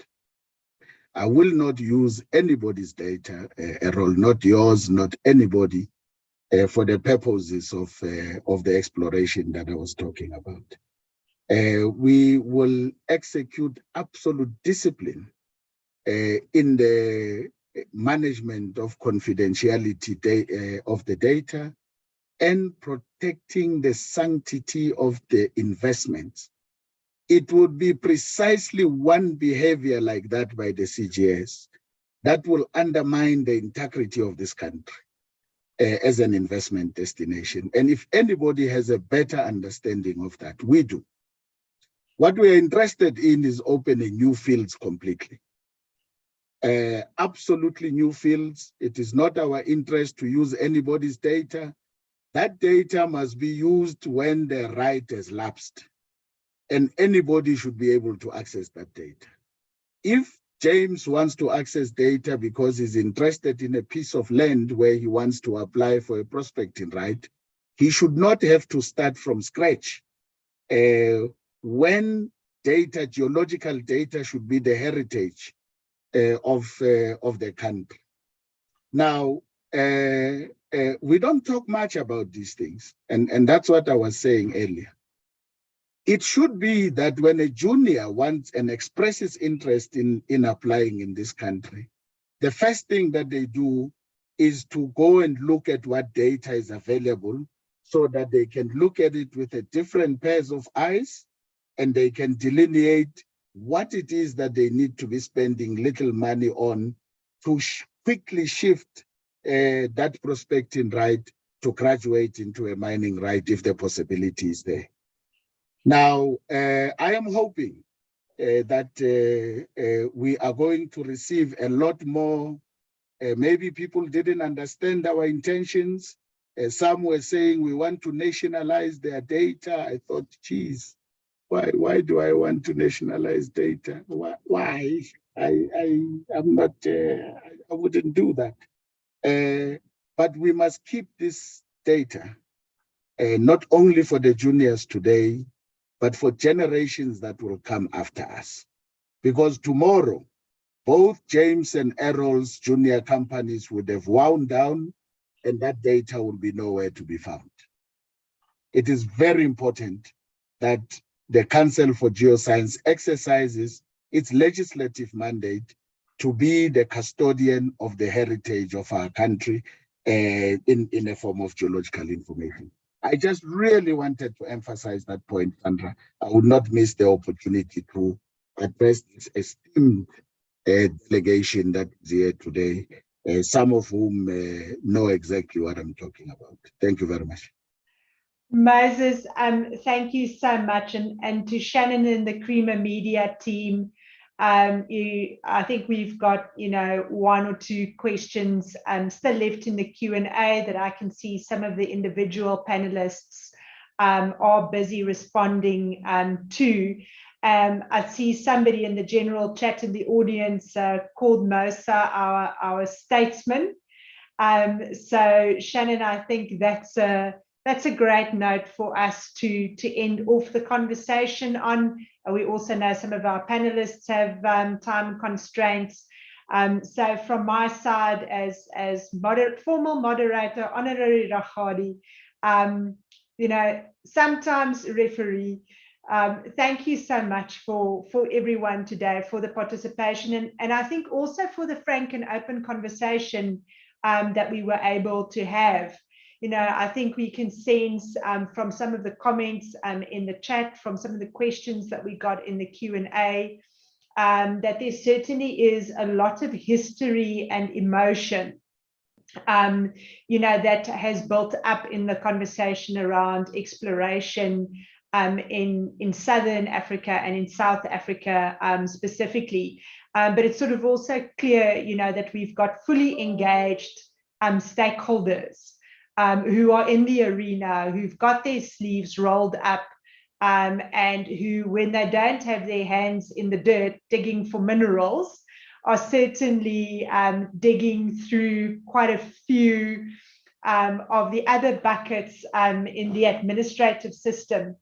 I will not use anybody's data, Errol, not yours, not anybody, for the purposes of the exploration that I was talking about. We will execute absolute discipline in the management of confidentiality of the data and protecting the sanctity of the investments. It would be precisely one behavior like that by the CGS that will undermine the integrity of this country as an investment destination. And if anybody has a better understanding of that, we do. What we are interested in is opening new fields completely. Absolutely new fields. It is not our interest to use anybody's data. That data must be used when the right has lapsed, and anybody should be able to access that data. If James wants to access data because he's interested in a piece of land where he wants to apply for a prospecting right, he should not have to start from scratch. When data, geological data, should be the heritage of the country. Now, we don't talk much about these things, and that's what I was saying earlier. It should be that when a junior wants and expresses interest in applying in this country, the first thing that they do is to go and look at what data is available so that they can look at it with a different pairs of eyes, and they can delineate what it is that they need to be spending little money on to quickly shift that prospecting right to graduate into a mining right if the possibility is there. Now, I am hoping that we are going to receive a lot more. Maybe people didn't understand our intentions. Some were saying we want to nationalize their data. I thought, geez, why do I want to nationalize data? Why? I'm not, I wouldn't do that. But we must keep this data, not only for the juniors today, but for generations that will come after us. Because tomorrow, both James and Errol's junior companies would have wound down, and that data will be nowhere to be found. It is very important that the Council for Geoscience exercises its legislative mandate to be the custodian of the heritage of our country in a form of geological information. I just really wanted to emphasize that point, Sandra. I would not miss the opportunity to address this esteemed delegation that is here today, some of whom know exactly what I'm talking about. Thank you very much. Moses, thank you so much. And to Shannon and the Creamer Media team, I think we've got, one or two questions still left in the Q&A that I can see some of the individual panelists are busy responding to. I see somebody in the general chat in the audience called Mosa our statesman. So Shannon, I think that's a great note for us to end off the conversation on. We also know some of our panelists have time constraints. So from my side, as formal moderator, honorary Rachadi, sometimes referee, thank you so much for everyone today, for the participation, and I think also for the frank and open conversation that we were able to have. I think we can sense from some of the comments in the chat, from some of the questions that we got in the Q&A, that there certainly is a lot of history and emotion, that has built up in the conversation around exploration in Southern Africa and in South Africa specifically. But it's sort of also clear, that we've got fully engaged stakeholders who are in the arena, who've got their sleeves rolled up, and who, when they don't have their hands in the dirt digging for minerals, are certainly digging through quite a few of the other buckets in the administrative system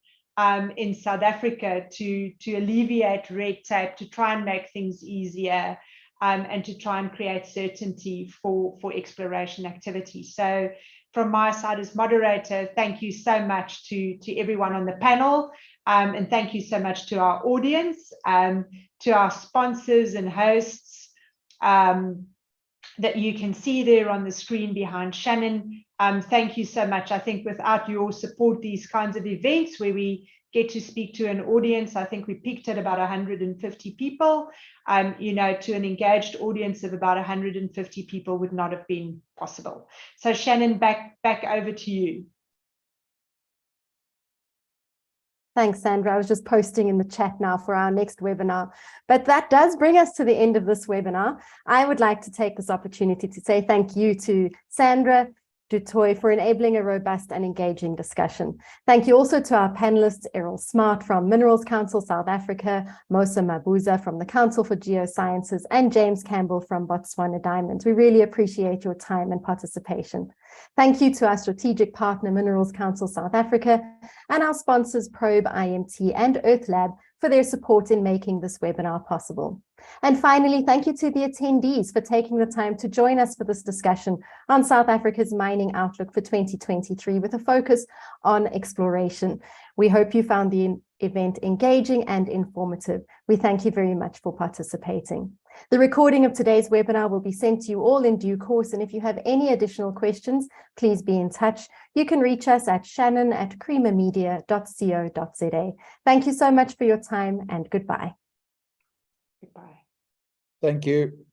in South Africa to alleviate red tape, to try and make things easier, and to try and create certainty for exploration activity. So from my side as moderator, thank you so much to everyone on the panel, and thank you so much to our audience, to our sponsors and hosts that you can see there on the screen behind Shannon. Thank you so much. I think without your support, these kinds of events where we get to speak to an audience, I think we peaked at about 150 people, to an engaged audience of about 150 people would not have been possible. So Shannon, back over to you. Thanks, Sandra. I was just posting in the chat now for our next webinar. But that does bring us to the end of this webinar. I would like to take this opportunity to say thank you to Sandra du Toit for enabling a robust and engaging discussion. Thank you also to our panelists, Errol Smart from Minerals Council South Africa, Mosa Mabuza from the Council for Geosciences, and James Campbell from Botswana Diamonds. We really appreciate your time and participation. Thank you to our strategic partner, Minerals Council South Africa, and our sponsors, Probe, IMT, and Earth Lab, for their support in making this webinar possible. And finally, thank you to the attendees for taking the time to join us for this discussion on South Africa's mining outlook for 2023 with a focus on exploration. We hope you found the event engaging and informative. We thank you very much for participating. The recording of today's webinar will be sent to you all in due course, and if you have any additional questions, please be in touch. You can reach us at shannon@creamermedia.co.za. Thank you so much for your time, and goodbye. Goodbye. Thank you.